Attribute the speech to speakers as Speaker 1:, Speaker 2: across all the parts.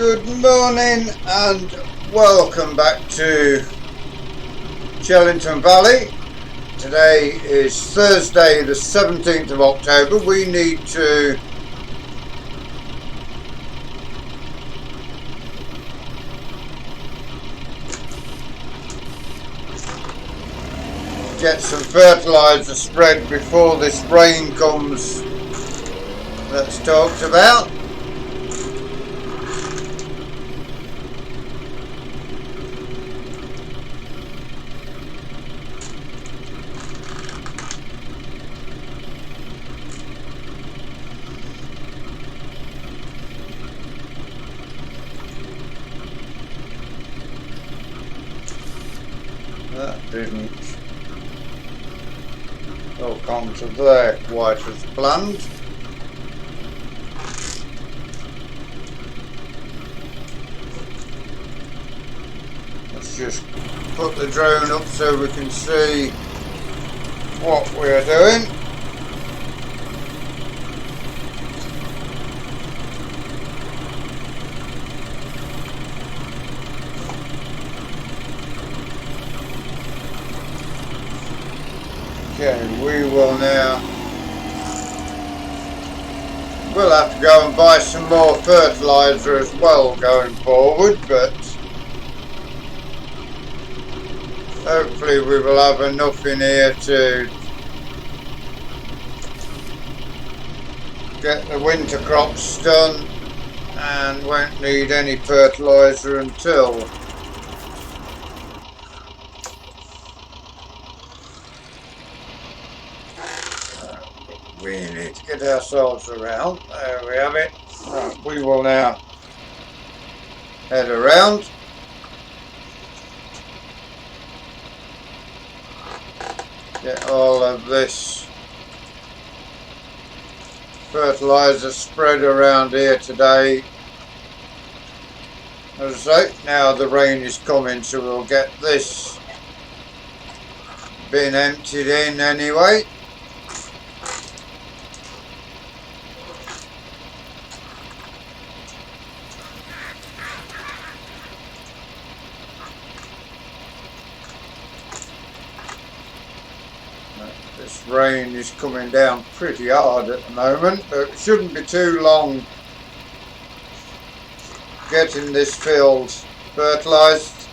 Speaker 1: Good morning and welcome back to Chellington Valley. Today is Thursday the 17th of October. We need to get some fertilizer spread before this rain comes that's talked about. That didn't all come to there quite as planned. Let's just put the drone up so we can see what we're doing. Okay, we will now, we'll have to go and buy some more fertilizer as well going forward, but hopefully we will have enough in here to get the winter crops done and won't need any fertilizer until we need to get ourselves around. There we have it. Right, we will now head around. Get all of this fertilizer spread around here today. As I say, now the rain is coming, so we'll get this bin emptied in anyway. This rain is coming down pretty hard at the moment, but it shouldn't be too long getting this field fertilised.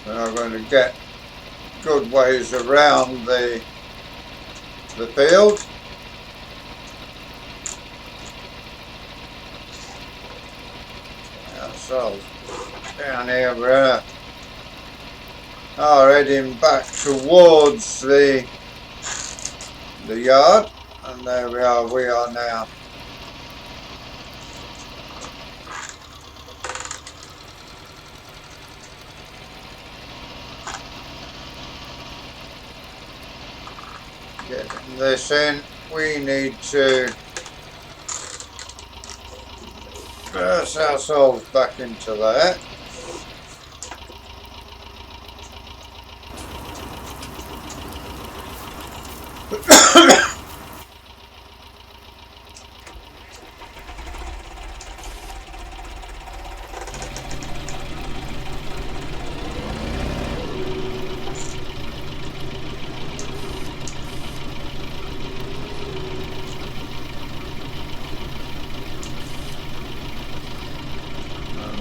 Speaker 1: We're going to get good ways around the field. So down here we are heading back towards the yard, and there we are now. Getting this in, we need to press ourselves back into there.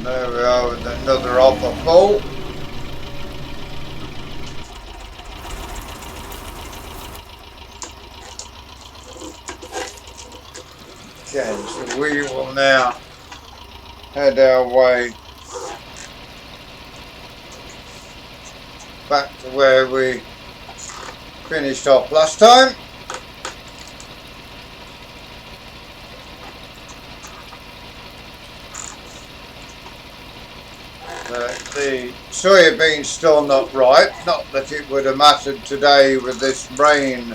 Speaker 1: There we are with another hopper full. Okay, so we will now head our way back to where we finished off last time. The soybean's still not ripe, not that it would have mattered today with this rain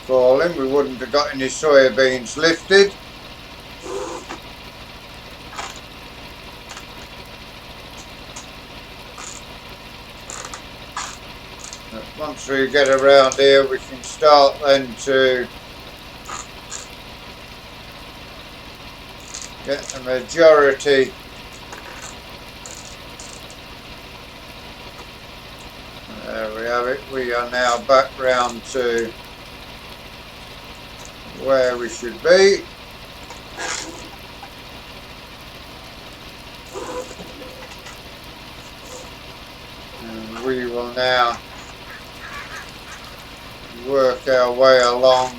Speaker 1: falling, we wouldn't have got any soybeans lifted. once we get around here, we can start then to get the majority there we have it. We are now back round to where we should be. And we will now work our way along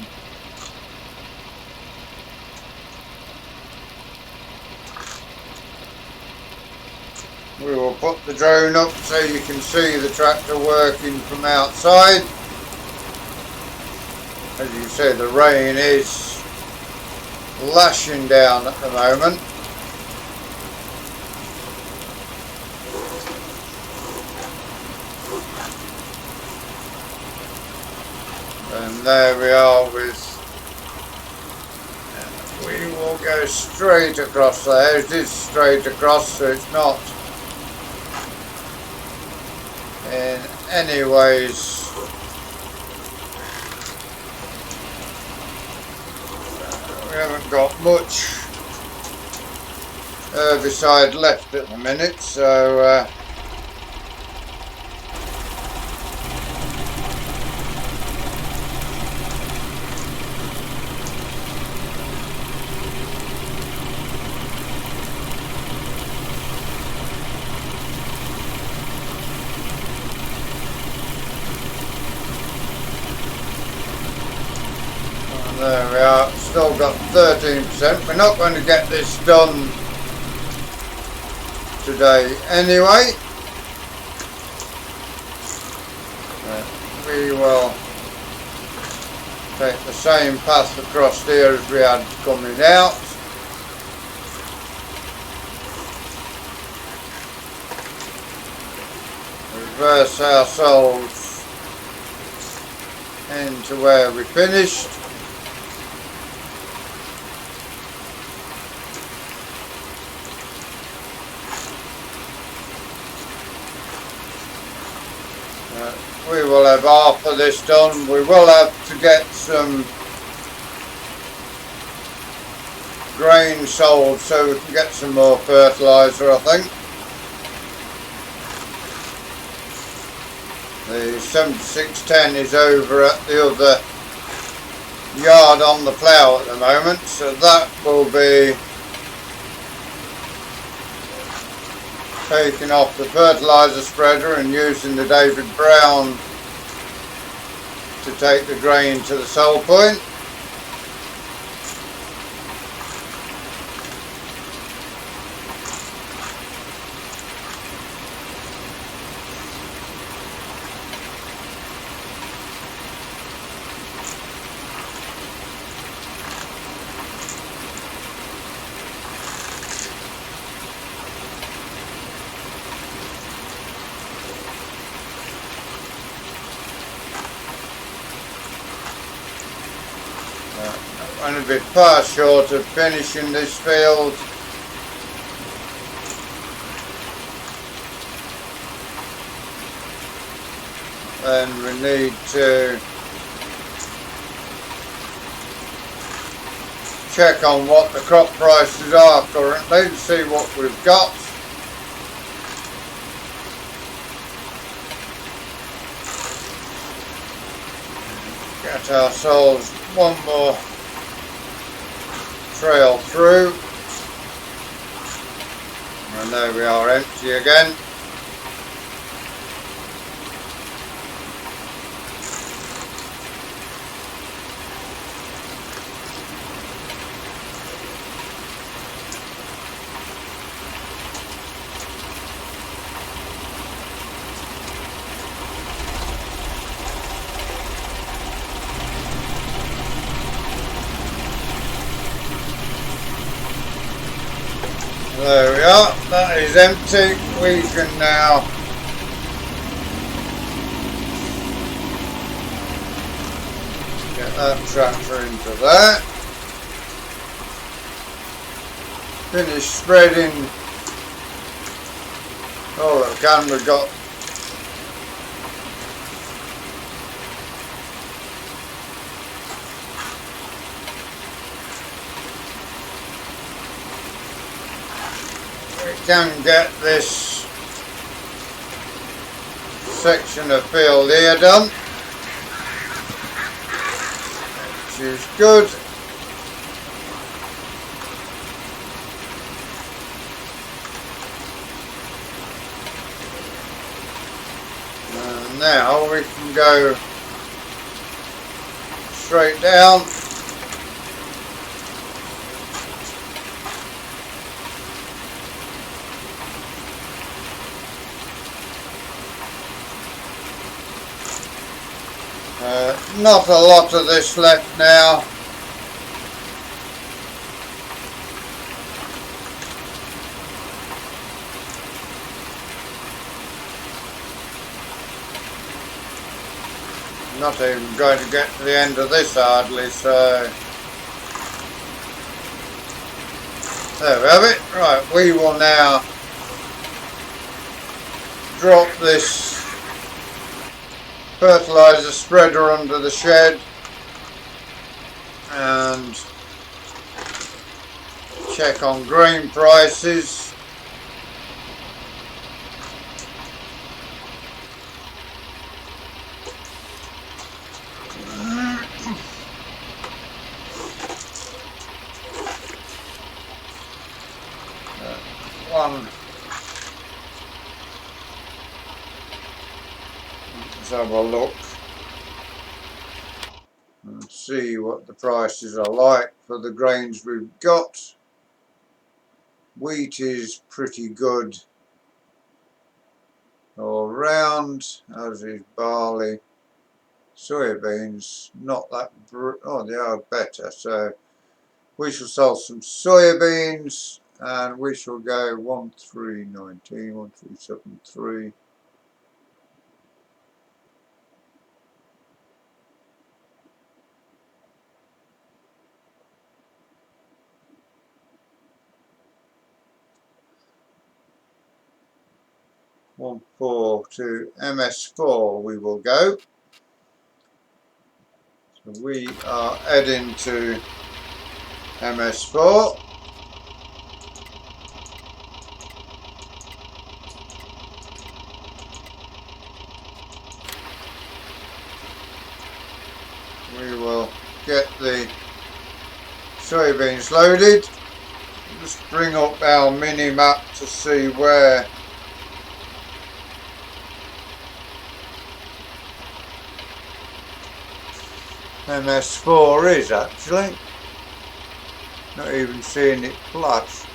Speaker 1: we will put the drone up so you can see the tractor working from outside. As you see, the rain is lashing down at the moment. And there we are with, we will go straight across there. It is straight across, so it's not in any ways we haven't got much herbicide left at the minute, so there we are, still got 13%. We're not going to get this done today anyway. We will take the same path across here as we had coming out. Reverse ourselves into where we finished. We will have half of this done. We will have to get some grain sold so we can get some more fertilizer, I think. The 7610 is over at the other yard on the plough at the moment, so that will be taking off the fertilizer spreader and using the David Brown to take the grain to the sell point. I'm a bit far short of finishing this field. And we need to check on what the crop prices are currently to see what we've got. Get ourselves one more trail through, and there we are, empty again. There we are, that is empty. We can now get that tractor into there. Finish spreading all that can. We've got can get this section of field here done, which is good. And now we can go straight down. Not a lot of this left now. Not even going to get to the end of this hardly, so there we have it. Right, we will now drop this fertilizer spreader under the shed and check on grain prices. Let's have a look and see what the prices are like for the grains we've got. Wheat is pretty good all round, as is barley. Soybeans, not that, oh, they are better, so we shall sell some soybeans and we shall go 1319, 1373. One four to MS4 we will go. So we are heading to MS4. We will get the soybeans loaded. Just bring up our mini map to see where MS4 is actually. Not even seeing it flash.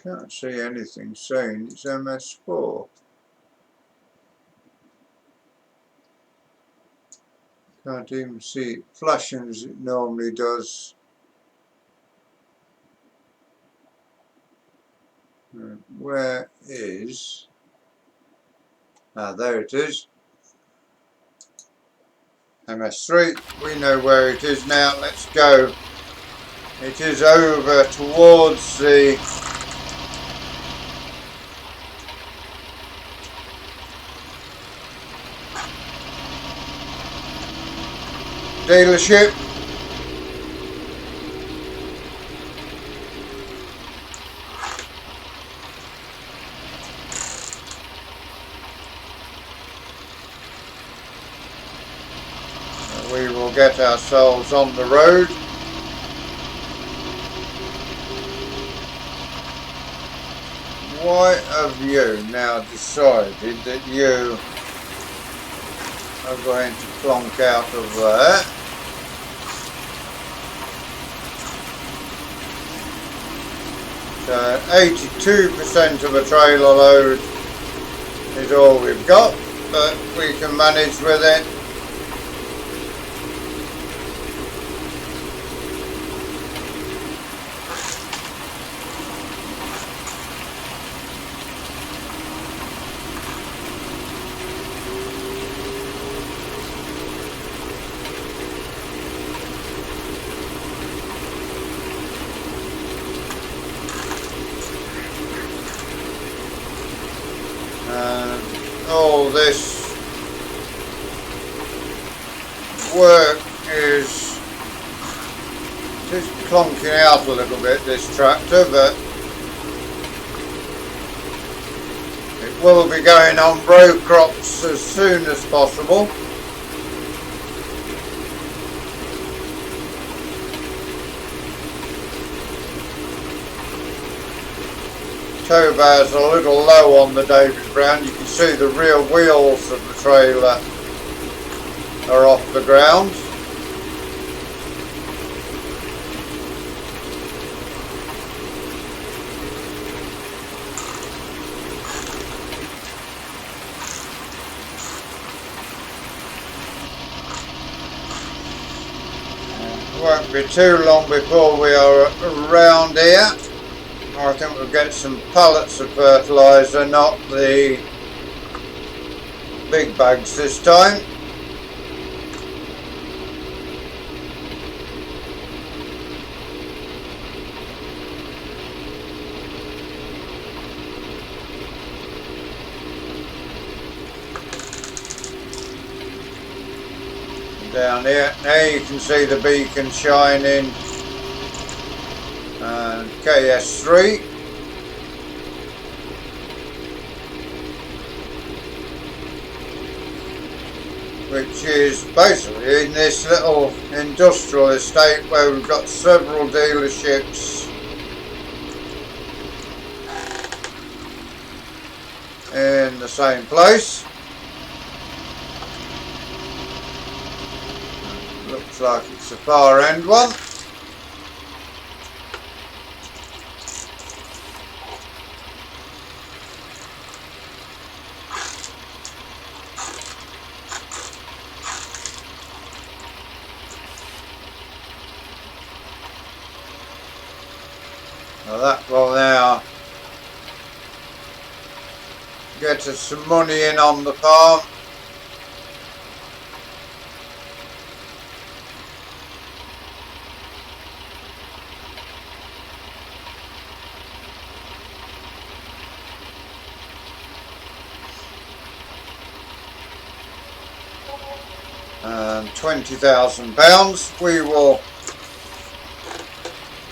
Speaker 1: Can't see anything saying it's MS4. Can't even see it flashing as it normally does. Where is... Ah, there it is. MS3. We know where it is now. Let's go. It is over towards the dealership. We will get ourselves on the road. Why have you now decided that you are going to plonk out of there? So 82% of a trailer load is all we've got, but we can manage with it. all this work is just clonking out a little bit, this tractor, but it will be going on row crops as soon as possible. Tow bar's a little low on the David Brown. You can see the rear wheels of the trailer are off the ground. It won't be too long before we are around here. I think we'll get some pallets of fertilizer, not the big bags this time. Down here, now you can see the beacon shining, and KS3. Which is basically in this little industrial estate where we've got several dealerships in the same place. Looks like it's the far end one. Now that will now get us some money in on the farm. And £20,000. We will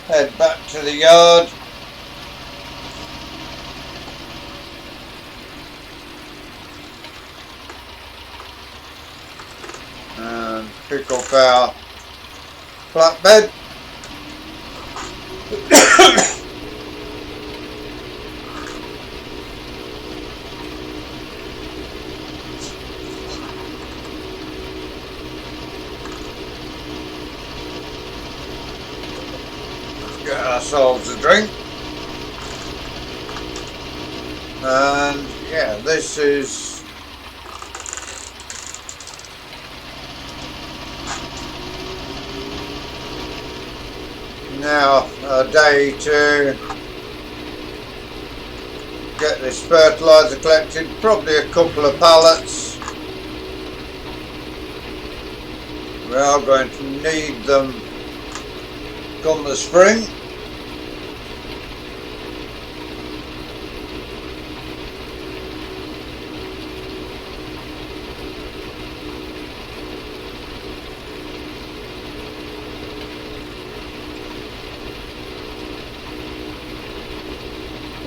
Speaker 1: head back to the yard and pick up our flatbed. Get ourselves a drink, and yeah, this is now a day to get this fertilizer collected, probably a couple of pallets. We are going to need them come the spring.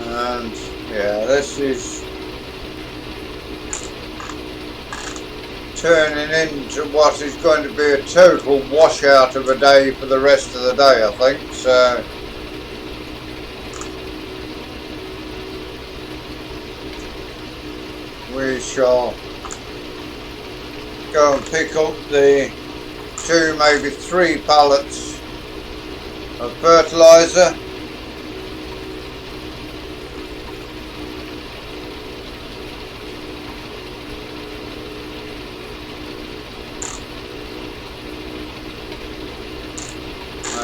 Speaker 1: And yeah, this is turning into what is going to be a total washout of a day for the rest of the day, I think. So we shall go and pick up the 2, maybe 3 pallets of fertilizer.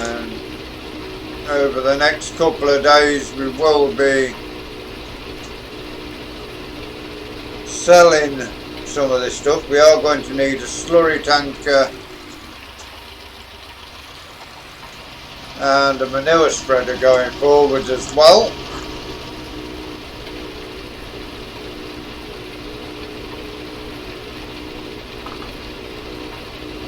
Speaker 1: And over the next couple of days we will be selling some of this stuff. We are going to need a slurry tanker and a manure spreader going forward as well.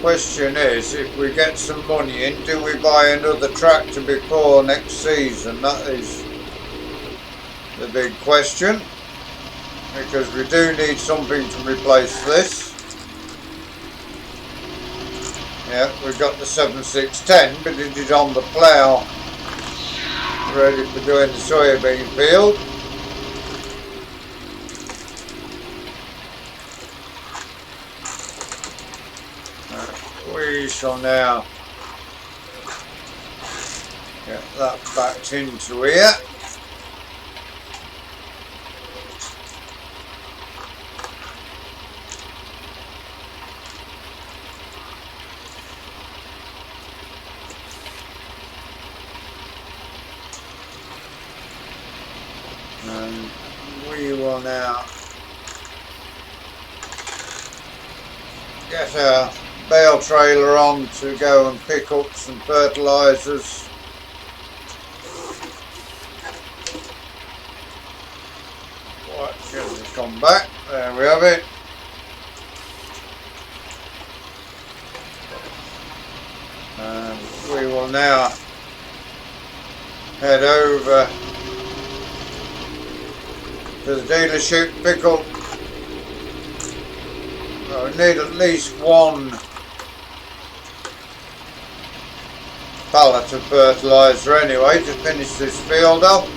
Speaker 1: Question is, if we get some money in, do we buy another tractor before next season? That is the big question, because we do need something to replace this. Yeah, we've got the 7610, but it is on the plough, ready for doing the soybean field. We shall now get that backed into here. And we will now get our bale trailer on to go and pick up some fertilizers. What should have come back? There we have it. And we will now head over to the dealership, pick up. Well, we need at least one pallet of fertilizer anyway to finish this field off.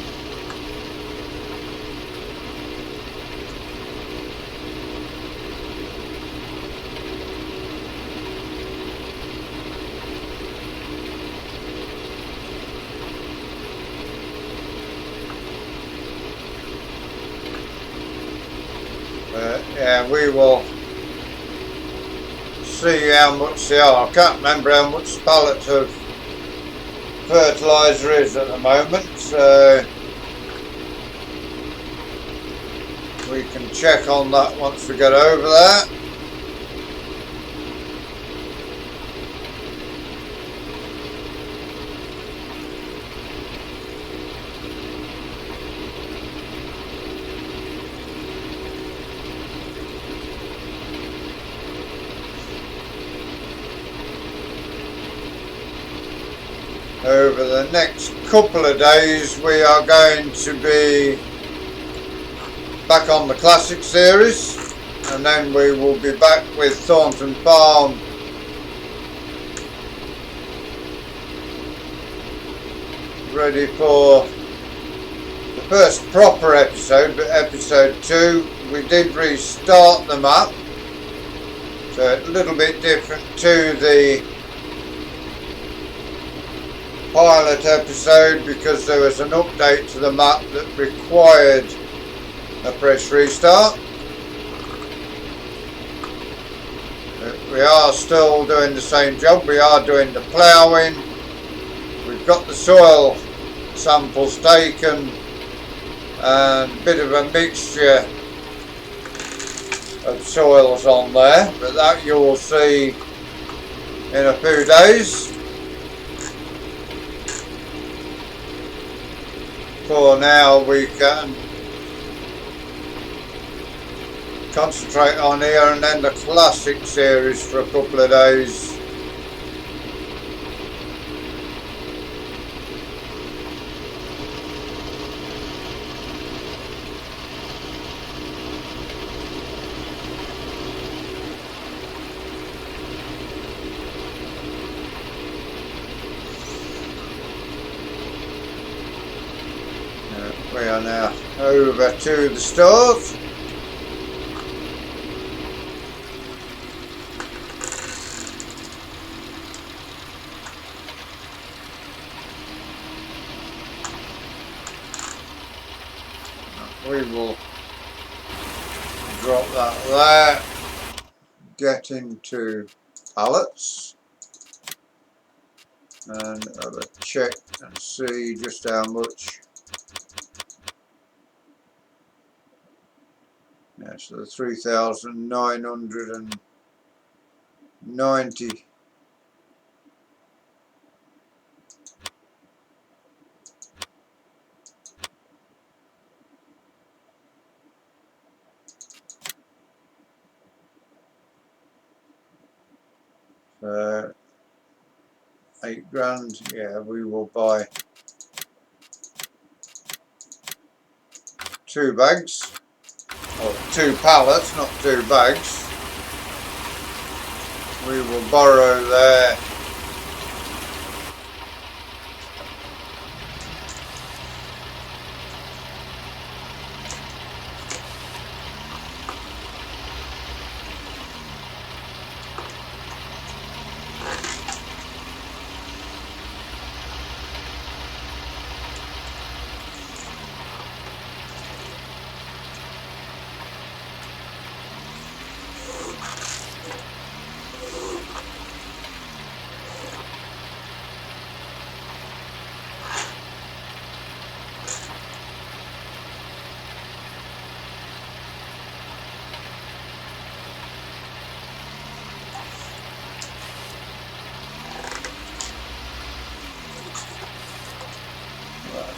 Speaker 1: Yeah, we will see how much they are. I can't remember how much the pallet of fertilizer is at the moment, so we can check on that once we get over there. Over the next couple of days we are going to be back on the Classic series, and then we will be back with Thornton Farm ready for the first proper episode, but episode 2 we did restart the map, so a little bit different to the pilot episode because there was an update to the map that required a fresh restart. We are still doing the same job. We are doing the ploughing. We've got the soil samples taken and a bit of a mixture of soils on there, but that you will see in a few days. For now we can concentrate on here and then the Classic series for a couple of days. We are now over to the stove. We will drop that there, get into pallets and have a check and see just how much. Yeah, so the 3,990. £8 grand. Yeah, we will buy 2 bags, or 2 pallets, not 2 bags. We will borrow there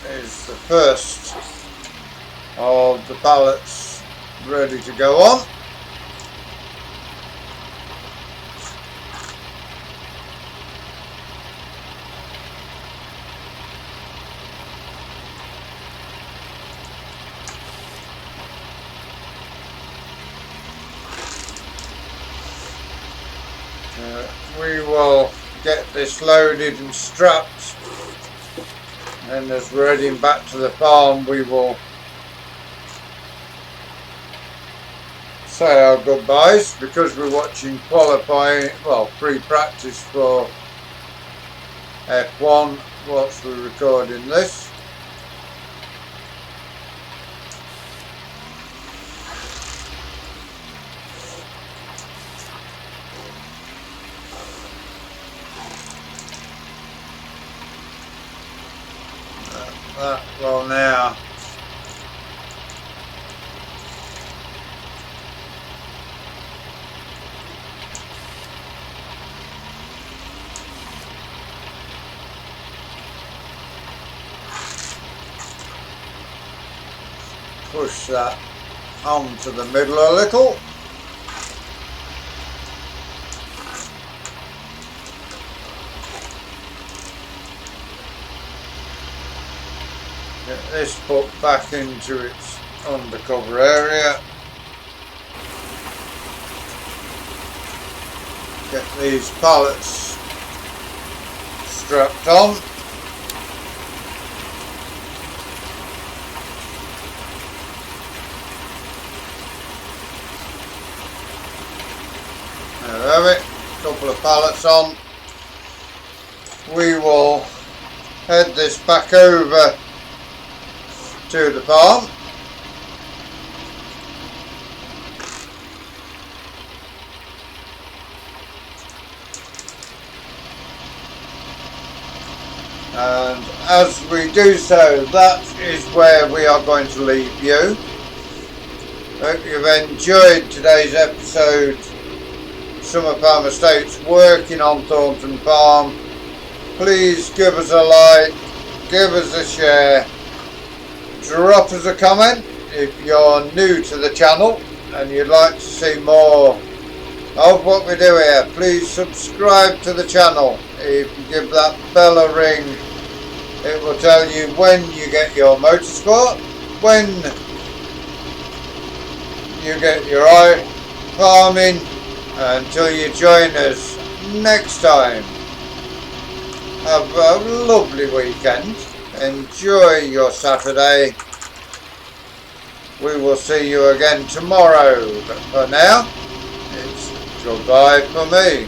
Speaker 1: is the first of the pallets ready to go on. We will get this loaded and strapped, and as we're heading back to the farm we will say our goodbyes, because we're watching qualifying, well, pre-practice for F1 whilst we're recording this. That will now push that onto the middle a little. Get this put back into its undercover area. Get these pallets strapped on. There we have it, a couple of pallets on. We will head this back over to the farm. And as we do so, that is where we are going to leave you. Hope you've enjoyed today's episode. Summer Farm Estates, working on Thornton Farm. Please give us a like, give us a share, drop us a comment if you're new to the channel and you'd like to see more of what we do here. Please subscribe to the channel. If you give that bell a ring, it will tell you when you get your motorsport, when you get your farming, until you join us next time. Have a lovely weekend. Enjoy your Saturday. We will see you again tomorrow. But for now, it's goodbye for me.